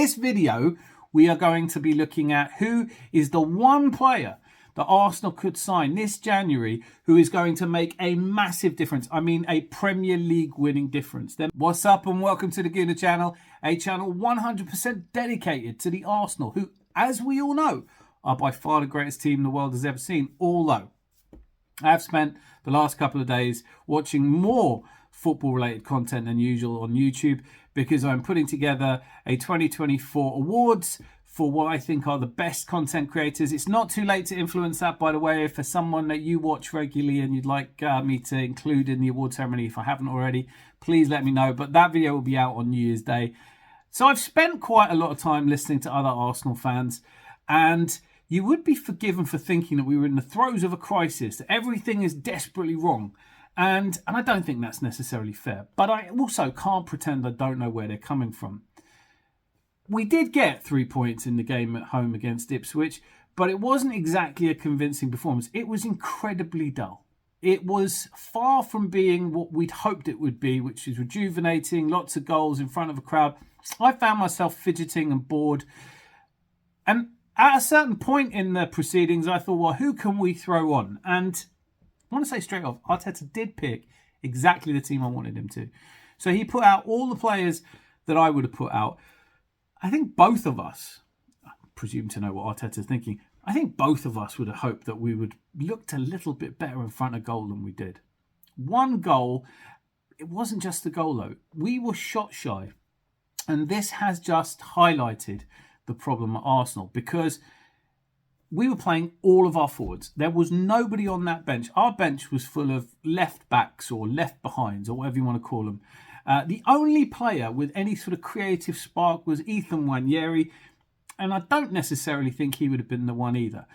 this video, we are going to be looking at who is the one player that Arsenal could sign this January who is going to make a massive difference. I mean, a Premier League winning difference. Then what's up and welcome to the Gooner channel, a channel 100% dedicated to the Arsenal, who, as we all know, are by far the greatest team the world has ever seen. Although I have spent the last couple of days watching more football-related content than usual on YouTube because I'm putting together a 2024 awards for what I think are the best content creators. It's not too late to influence that, by the way. If for someone that you watch regularly and you'd like me to include in the award ceremony, if I haven't already, please let me know. But that video will be out on New Year's Day. So I've spent quite a lot of time listening to other Arsenal fans, and you would be forgiven for thinking that we were in the throes of a crisis, that everything is desperately wrong. And I don't think that's necessarily fair. But I also can't pretend I don't know where they're coming from. We did get 3 points in the game at home against Ipswich, but it wasn't exactly a convincing performance. It was incredibly dull. It was far from being what we'd hoped it would be, which is rejuvenating, lots of goals in front of a crowd. I found myself fidgeting and bored. And at a certain point in the proceedings, I thought, well, who can we throw on? And I want to say straight off, Arteta did pick exactly the team I wanted him to. So he put out all the players that I would have put out. I think both of us, I presume to know what Arteta's thinking, I think both of us would have hoped that we would looked a little bit better in front of goal than we did. One goal, it wasn't just the goal though. We were shot shy. And this has just highlighted the problem at Arsenal because we were playing all of our forwards. There was nobody on that bench. Our bench was full of left backs or left behinds or whatever you want to call them. The only player with any sort of creative spark was Ethan Nwaneri, and I don't necessarily think he would have been the one either.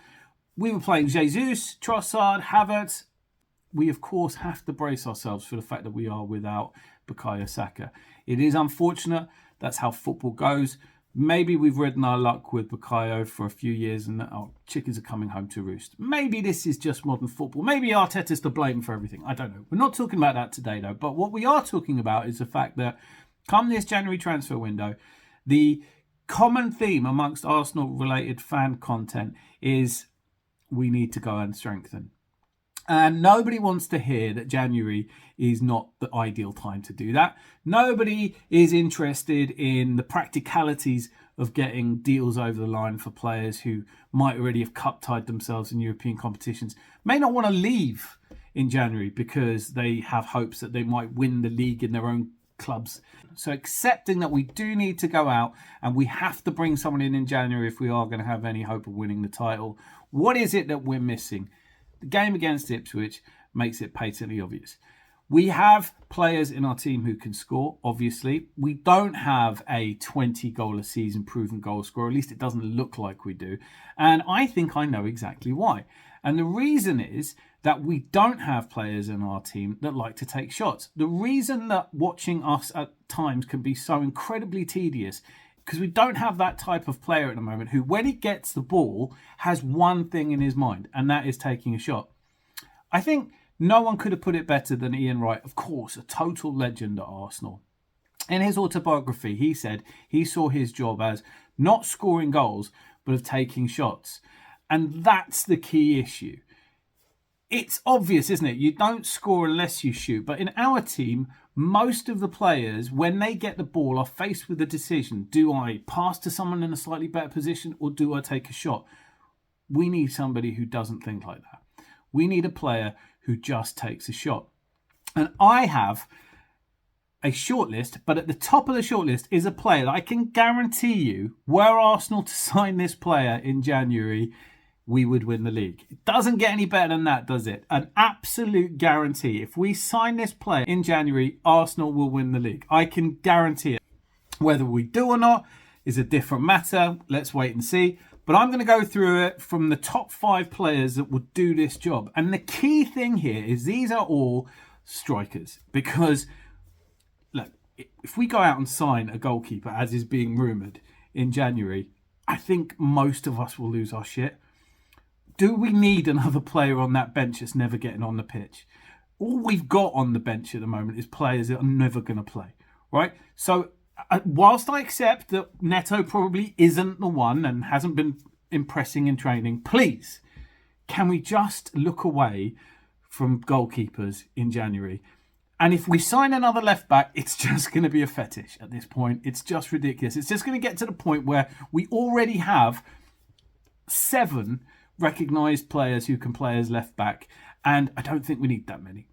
We were playing Jesus, Trossard, Havertz. We, of course, have to brace ourselves for the fact that we are without Bukayo Saka. It is unfortunate. That's how football goes. Maybe we've ridden our luck with Bukayo for a few years and our chickens are coming home to roost. Maybe this is just modern football. Maybe Arteta's to blame for everything. I don't know. We're not talking about that today, though. But what we are talking about is the fact that come this January transfer window, the common theme amongst Arsenal-related fan content is we need to go and strengthen. And nobody wants to hear that January is not the ideal time to do that. Nobody is interested in the practicalities of getting deals over the line for players who might already have cup-tied themselves in European competitions, may not want to leave in January because they have hopes that they might win the league in their own clubs. So accepting that we do need to go out and we have to bring someone in January if we are going to have any hope of winning the title, what is it that we're missing? The game against Ipswich makes it patently obvious. We have players in our team who can score, obviously. We don't have a 20-goal a season proven goal scorer. At least it doesn't look like we do. And I think I know exactly why. And the reason is that we don't have players in our team that like to take shots. The reason that watching us at times can be so incredibly tedious because we don't have that type of player at the moment who, when he gets the ball, has one thing in his mind, and that is taking a shot. I think no one could have put it better than Ian Wright, of course, a total legend at Arsenal. In his autobiography, he said he saw his job as not scoring goals, but of taking shots. And that's the key issue. It's obvious, isn't it? You don't score unless you shoot. But in our team, most of the players, when they get the ball, are faced with a decision. Do I pass to someone in a slightly better position or do I take a shot? We need somebody who doesn't think like that. We need a player who just takes a shot. And I have a shortlist, but at the top of the shortlist is a player that I can guarantee you, were Arsenal to sign this player in January, we would win the league. It doesn't get any better than that, does it? An absolute guarantee. If we sign this player in January, Arsenal will win the league. I can guarantee it. Whether we do or not is a different matter. Let's wait and see. But I'm going to go through it from the top 5 players that would do this job. And the key thing here is these are all strikers. Because, look, if we go out and sign a goalkeeper, as is being rumoured, in January, I think most of us will lose our shit. Do we need another player on that bench that's never getting on the pitch? All we've got on the bench at the moment is players that are never going to play, right? So whilst I accept that Neto probably isn't the one and hasn't been impressing in training, please, can we just look away from goalkeepers in January? And if we sign another left back, it's just going to be a fetish at this point. It's just ridiculous. It's just going to get to the point where we already have 7 recognised players who can play as left back. And I don't think we need that many.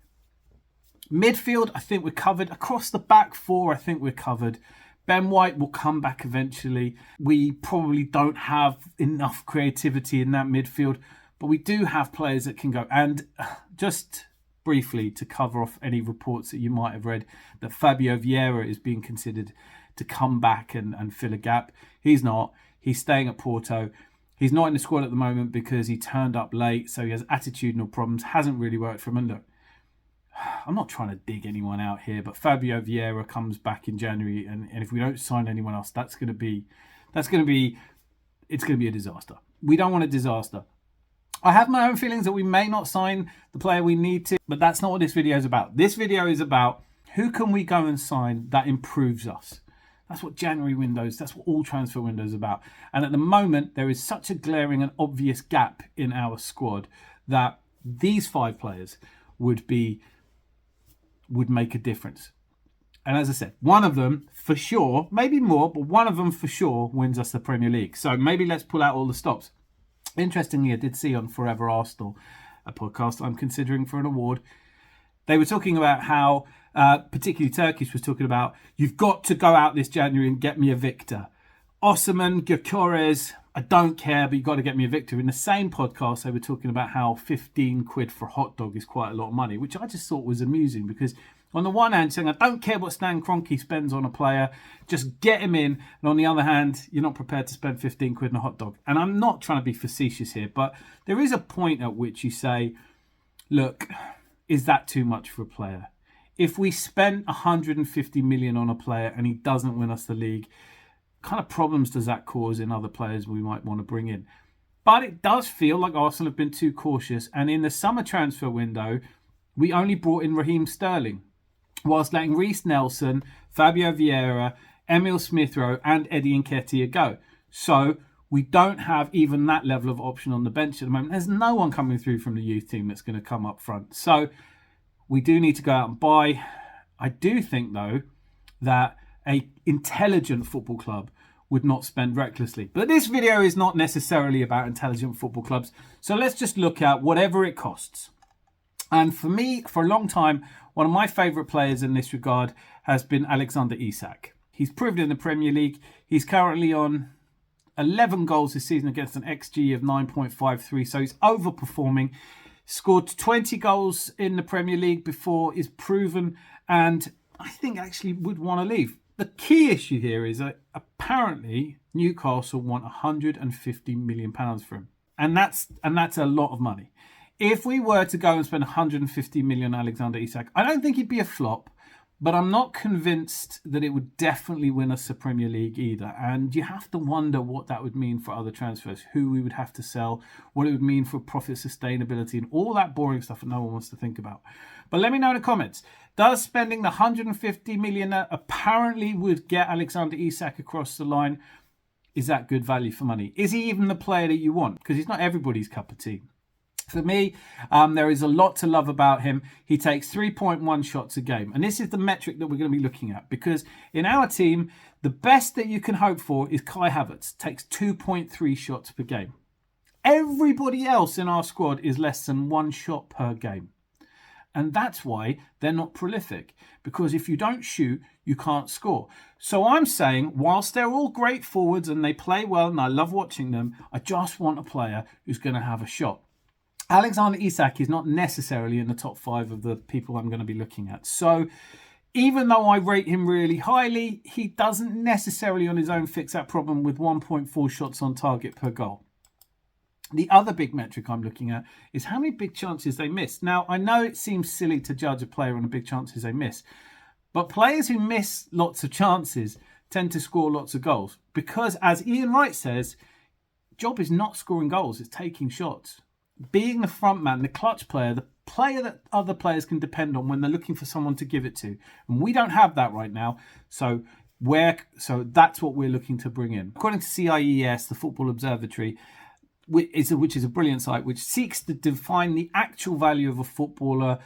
Midfield, I think we're covered. Across the back 4, I think we're covered. Ben White will come back eventually. We probably don't have enough creativity in that midfield, but we do have players that can go. And just briefly, to cover off any reports that you might have read, that Fabio Vieira is being considered to come back and fill a gap. He's not. He's staying at Porto. He's not in the squad at the moment because he turned up late, so he has attitudinal problems. Hasn't really worked for him. And look, I'm not trying to dig anyone out here, but Fabio Vieira comes back in January, and if we don't sign anyone else, it's going to be a disaster. We don't want a disaster. I have my own feelings that we may not sign the player we need to, but that's not what this video is about. This video is about who can we go and sign that improves us. That's what January windows, that's what all transfer windows are about. And at the moment, there is such a glaring and obvious gap in our squad that these 5 players would make a difference. And as I said, one of them for sure, maybe more, but one of them for sure wins us the Premier League. So maybe let's pull out all the stops. Interestingly, I did see on Forever Arsenal, a podcast I'm considering for an award, they were talking about how, particularly Turkish was talking about, you've got to go out this January and get me a victor. Osimhen, Gyokeres, I don't care, but you've got to get me a victor. In the same podcast, they were talking about how 15 quid for a hot dog is quite a lot of money, which I just thought was amusing because on the one hand, saying, I don't care what Stan Kroenke spends on a player, just get him in. And on the other hand, you're not prepared to spend 15 quid on a hot dog. And I'm not trying to be facetious here, but there is a point at which you say, look, is that too much for a player? If we spent 150 million on a player and he doesn't win us the league, what kind of problems does that cause in other players we might want to bring in? But it does feel like Arsenal have been too cautious. And in the summer transfer window, we only brought in Raheem Sterling, whilst letting Reece Nelson, Fabio Vieira, Emil Smith-Rowe and Eddie Nketiah go. So we don't have even that level of option on the bench at the moment. There's no one coming through from the youth team that's going to come up front. So we do need to go out and buy. I do think, though, that an intelligent football club would not spend recklessly. But this video is not necessarily about intelligent football clubs. So let's just look at whatever it costs. And for me, for a long time, one of my favourite players in this regard has been Alexander Isak. He's proved in the Premier League. He's currently on 11 goals this season against an XG of 9.53. So he's overperforming. Scored 20 goals in the Premier League before, is proven, and I think actually would want to leave. The key issue here is that apparently Newcastle want £150 million for him. And that's a lot of money. If we were to go and spend 150 million on Alexander Isak, I don't think he'd be a flop, but I'm not convinced that it would definitely win us the Premier League either. And you have to wonder what that would mean for other transfers, who we would have to sell, what it would mean for profit sustainability, and all that boring stuff that no one wants to think about. But let me know in the comments. Does spending the 150 million that apparently would get Alexander Isak across the line, is that good value for money? Is he even the player that you want? Because he's not everybody's cup of tea. For me, there is a lot to love about him. He takes 3.1 shots a game. And this is the metric that we're going to be looking at. Because in our team, the best that you can hope for is Kai Havertz. Takes 2.3 shots per game. Everybody else in our squad is less than 1 shot per game. And that's why they're not prolific. Because if you don't shoot, you can't score. So I'm saying, whilst they're all great forwards and they play well and I love watching them, I just want a player who's going to have a shot. Alexander Isak is not necessarily in the top 5 of the people I'm going to be looking at. So even though I rate him really highly, he doesn't necessarily on his own fix that problem with 1.4 shots on target per goal. The other big metric I'm looking at is how many big chances they miss. Now, I know it seems silly to judge a player on the big chances they miss, but players who miss lots of chances tend to score lots of goals because, as Ian Wright says, job is not scoring goals, it's taking shots. Being the front man, the clutch player, the player that other players can depend on when they're looking for someone to give it to. And we don't have that right now. So So that's what we're looking to bring in. According to CIES, the Football Observatory, which is a brilliant site which seeks to define the actual value of a footballer,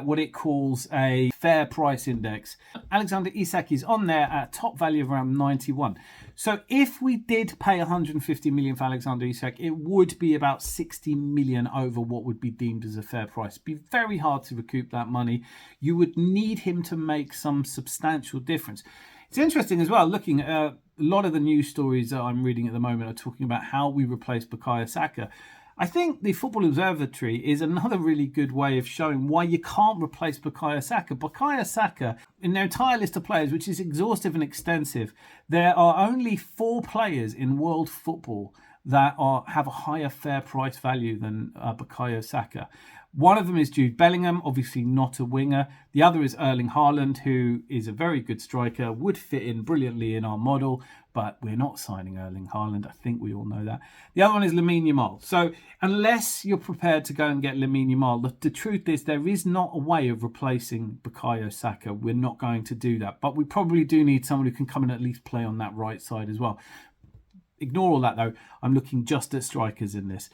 what it calls a fair price index. Alexander Isak is on there at a top value of around 91. So if we did pay 150 million for Alexander Isak, it would be about 60 million over what would be deemed as a fair price. It'd be very hard to recoup that money. You would need him to make some substantial difference. It's interesting as well, looking at a lot of the news stories that I'm reading at the moment are talking about how we replace Bukayo Saka. I think the Football Observatory is another really good way of showing why you can't replace Bukayo Saka. Bukayo Saka, in their entire list of players, which is exhaustive and extensive, there are only 4 players in world football that have a higher fair price value than Bukayo Saka. One of them is Jude Bellingham, obviously not a winger. The other is Erling Haaland, who is a very good striker, would fit in brilliantly in our model, but we're not signing Erling Haaland. I think we all know that. The other one is Lamine Yamal. So unless you're prepared to go and get Lamine Yamal, the truth is there is not a way of replacing Bukayo Saka. We're not going to do that. But we probably do need someone who can come and at least play on that right side as well. Ignore all that, though. I'm looking just at strikers in this.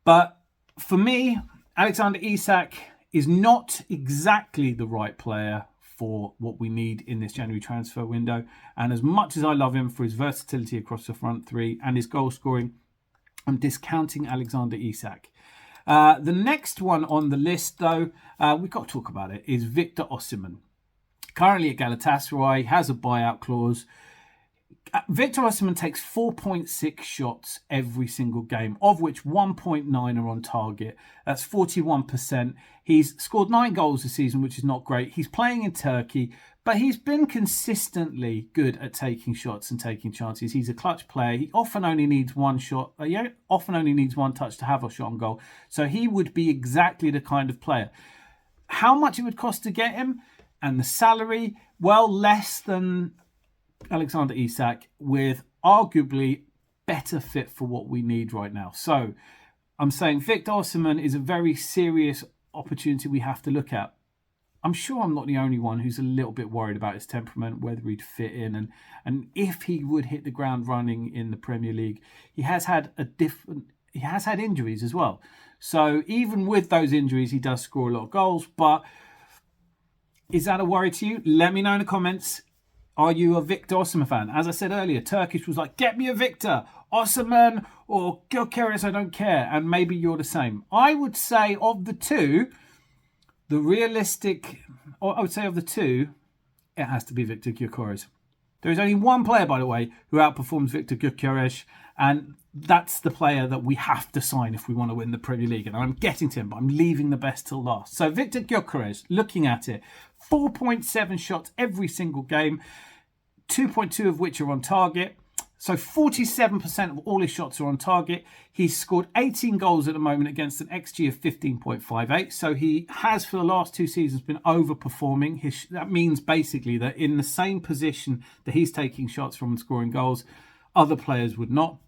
But for me, Alexander Isak is not exactly the right player for what we need in this January transfer window. And as much as I love him for his versatility across the front three and his goal scoring, I'm discounting Alexander Isak. The next one on the list, though, we've got to talk about it, is Victor Osimhen. Currently at Galatasaray, has a buyout clause. Victor Osimhen takes 4.6 shots every single game, of which 1.9 are on target. That's 41%. He's scored 9 goals this season, which is not great. He's playing in Turkey, but he's been consistently good at taking shots and taking chances. He's a clutch player. He often only needs one shot. Often only needs one touch to have a shot on goal. So he would be exactly the kind of player. How much it would cost to get him and the salary? Well, less than Alexander Isak, with arguably better fit for what we need right now. So I'm saying Victor Osimhen is a very serious opportunity we have to look at. I'm sure I'm not the only one who's a little bit worried about his temperament, whether he'd fit in and if he would hit the ground running in the Premier League. He has had injuries as well. So even with those injuries, he does score a lot of goals. But is that a worry to you? Let me know in the comments. Are you a Victor Osimhen fan? As I said earlier, Turkish was like, get me a Victor, Osimhen or Gyokeres, I don't care. And maybe you're the same. I would say of the two, it has to be Victor Gyokeres. There is only one player, by the way, who outperforms Victor Gyokeres, and that's the player that we have to sign if we want to win the Premier League. And I'm getting to him, but I'm leaving the best till last. So Victor Gyokeres, looking at it, 4.7 shots every single game, 2.2 of which are on target. So 47% of all his shots are on target. He's scored 18 goals at the moment against an XG of 15.58. So he has, for the last 2 seasons, been overperforming. That means basically that in the same position that he's taking shots from and scoring goals, other players would not.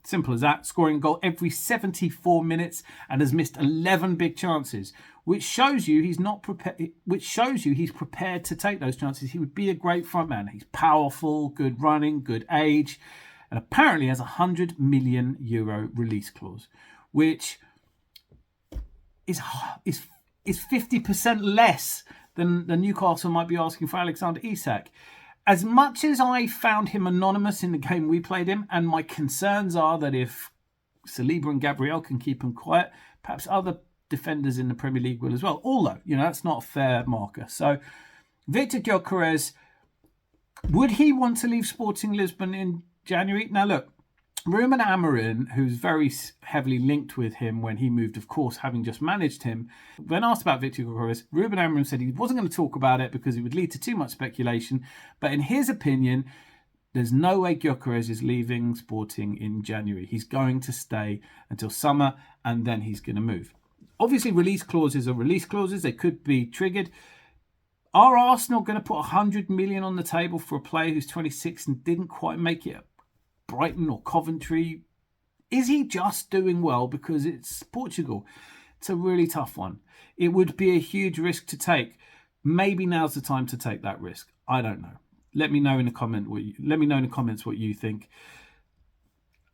Simple as that. Scoring a goal every 74 minutes and has missed 11 big chances, which shows you he's not prepared. Which shows you he's prepared to take those chances. He would be a great front man. He's powerful, good running, good age, and apparently has a €100 million release clause, which is 50% less than Newcastle might be asking for Alexander Isak. As much as I found him anonymous in the game we played him, and my concerns are that if Saliba and Gabriel can keep him quiet, perhaps other defenders in the Premier League will as well. Although, that's not a fair marker. So, Victor Gyokeres, would he want to leave Sporting Lisbon in January? Now, look, Ruben Amorim, who's very heavily linked with him when he moved, of course, having just managed him, when asked about Victor Gyokeres, Ruben Amorim said he wasn't going to talk about it because it would lead to too much speculation. But in his opinion, there's no way Gyokeres is leaving Sporting in January. He's going to stay until summer and then he's going to move. Obviously, release clauses are release clauses. They could be triggered. Are Arsenal going to put 100 million on the table for a player who's 26 and didn't quite make it Brighton or Coventry? Is he just doing well because it's Portugal? It's a really tough one. It would be a huge risk to take. Maybe now's the time to take that risk. I don't know. let me know in the comments what you think.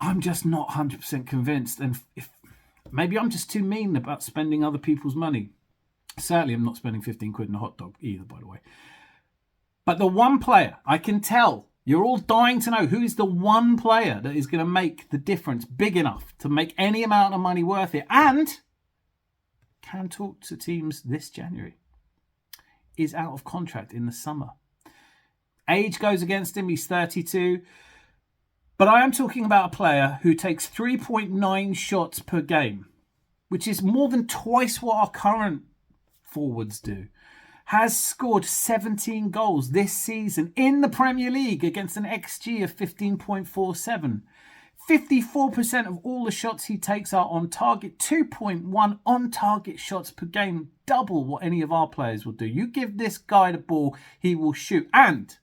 I'm just not 100% convinced, and if maybe I'm just too mean about spending other people's money. Certainly, I'm not spending 15 quid on a hot dog either, by the way. But the one player, I can tell you're all dying to know who is the one player that is going to make the difference big enough to make any amount of money worth it and can talk to teams this January. Is out of contract in the summer. Age goes against him. He's 32. But I am talking about a player who takes 3.9 shots per game, which is more than twice what our current forwards do. Has scored 17 goals this season in the Premier League against an XG of 15.47. 54% of all the shots he takes are on target. 2.1 on target shots per game. Double what any of our players will do. You give this guy the ball, he will shoot. And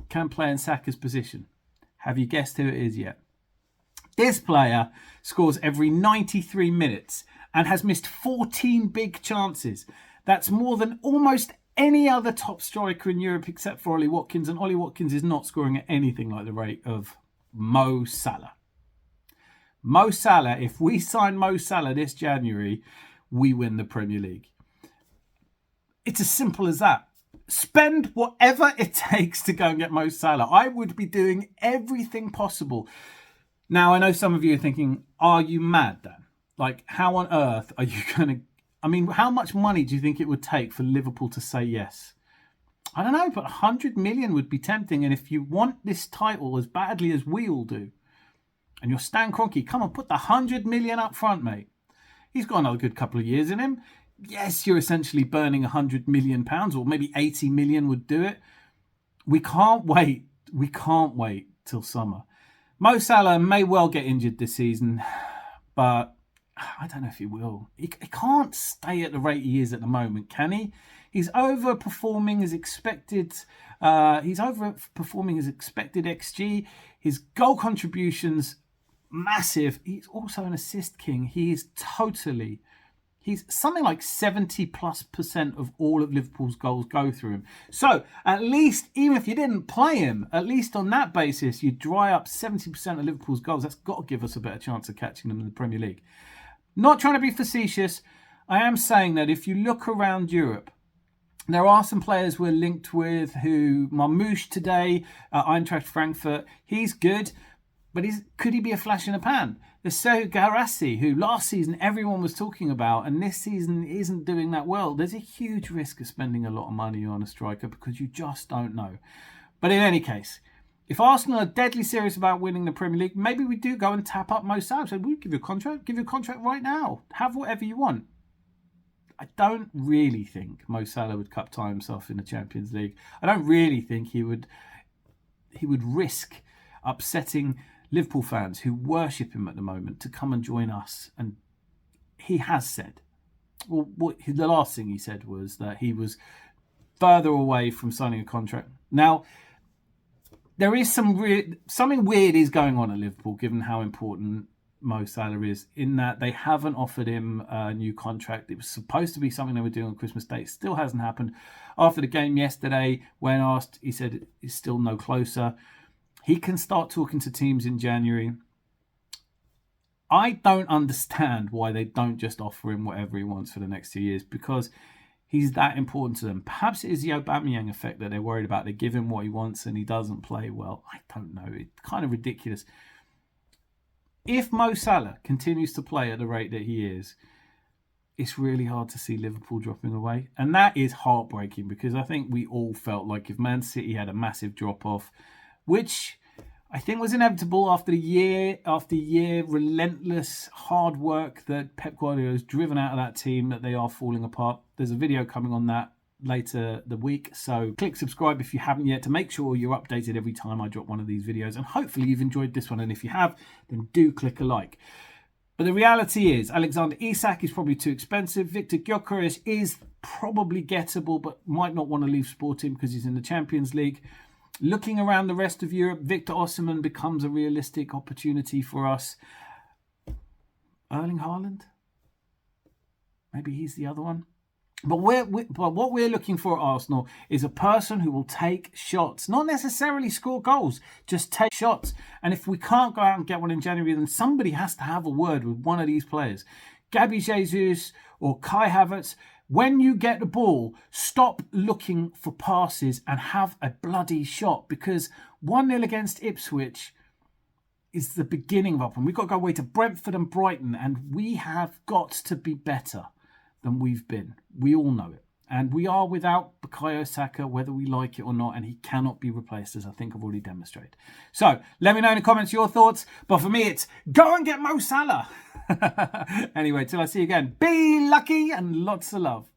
can play in Saka's position. Have you guessed who it is yet? This player scores every 93 minutes and has missed 14 big chances. That's more than almost any other top striker in Europe except for Ollie Watkins. And Ollie Watkins is not scoring at anything like the rate of Mo Salah. Mo Salah, if we sign Mo Salah this January, we win the Premier League. It's as simple as that. Spend whatever it takes to go and get Mo Salah. I would be doing everything possible. Now, I know some of you are thinking, are you mad, Dan? Like, how on earth are you going to... I mean, how much money do you think it would take for Liverpool to say yes? I don't know, but 100 million would be tempting. And if you want this title as badly as we all do, and you're Stan Kroenke, come on, put the 100 million up front, mate. He's got another good couple of years in him. Yes, you're essentially burning 100 million pounds, or maybe 80 million would do it. We can't wait. We can't wait till summer. Mo Salah may well get injured this season, but I don't know if he will. He can't stay at the rate he is at the moment, can he? He's overperforming as expected. XG. His goal contributions, massive. He's also an assist king. He's something like 70+% of all of Liverpool's goals go through him. So at least, even if you didn't play him, at least on that basis, you dry up 70% of Liverpool's goals. That's got to give us a better chance of catching them in the Premier League. Not trying to be facetious. I am saying that if you look around Europe, there are some players we're linked with who, Marmoush today, Eintracht Frankfurt, he's good, but could he be a flash in a pan? There's Serhou Guirassy, who last season everyone was talking about, and this season isn't doing that well. There's a huge risk of spending a lot of money on a striker because you just don't know. But in any case, if Arsenal are deadly serious about winning the Premier League, maybe we do go and tap up Mo Salah. So we'll give you a contract right now. Have whatever you want. I don't really think Mo Salah would cup tie himself in the Champions League. I don't really think he would risk upsetting Liverpool fans who worship him at the moment to come and join us. And he has said, well, the last thing he said was that he was further away from signing a contract. Now, there is something weird is going on at Liverpool, given how important Mo Salah is, in that they haven't offered him a new contract. It was supposed to be something they were doing on Christmas Day. It still hasn't happened. After the game yesterday, when asked, he said it's still no closer. He can start talking to teams in January. I don't understand why they don't just offer him whatever he wants for the next 2 years, because he's that important to them. Perhaps it is the Aubameyang effect that they're worried about. They give him what he wants and he doesn't play well. I don't know. It's kind of ridiculous. If Mo Salah continues to play at the rate that he is, it's really hard to see Liverpool dropping away. And that is heartbreaking, because I think we all felt like if Man City had a massive drop-off, which I think was inevitable after year after year, relentless hard work that Pep Guardiola has driven out of that team, that they are falling apart. There's a video coming on that later the week, so click subscribe if you haven't yet to make sure you're updated every time I drop one of these videos, and hopefully you've enjoyed this one, and if you have, then do click a like. But the reality is Alexander Isak is probably too expensive. Victor Gyokeres is probably gettable, but might not want to leave Sporting because he's in the Champions League. Looking around the rest of Europe, Victor Osimhen becomes a realistic opportunity for us. Erling Haaland? Maybe he's the other one. But what we're looking for at Arsenal is a person who will take shots, not necessarily score goals, just take shots. And if we can't go out and get one in January, then somebody has to have a word with one of these players. Gabby Jesus or Kai Havertz, when you get the ball, stop looking for passes and have a bloody shot, because 1-0 against Ipswich is the beginning of our problem. We've got to go away to Brentford and Brighton, and we have got to be better than we've been. We all know it. And we are without Bukayo Saka, whether we like it or not, and he cannot be replaced, as I think I've already demonstrated. So, let me know in the comments your thoughts. But for me, it's go and get Mo Salah. Anyway, till I see you again, be lucky and lots of love.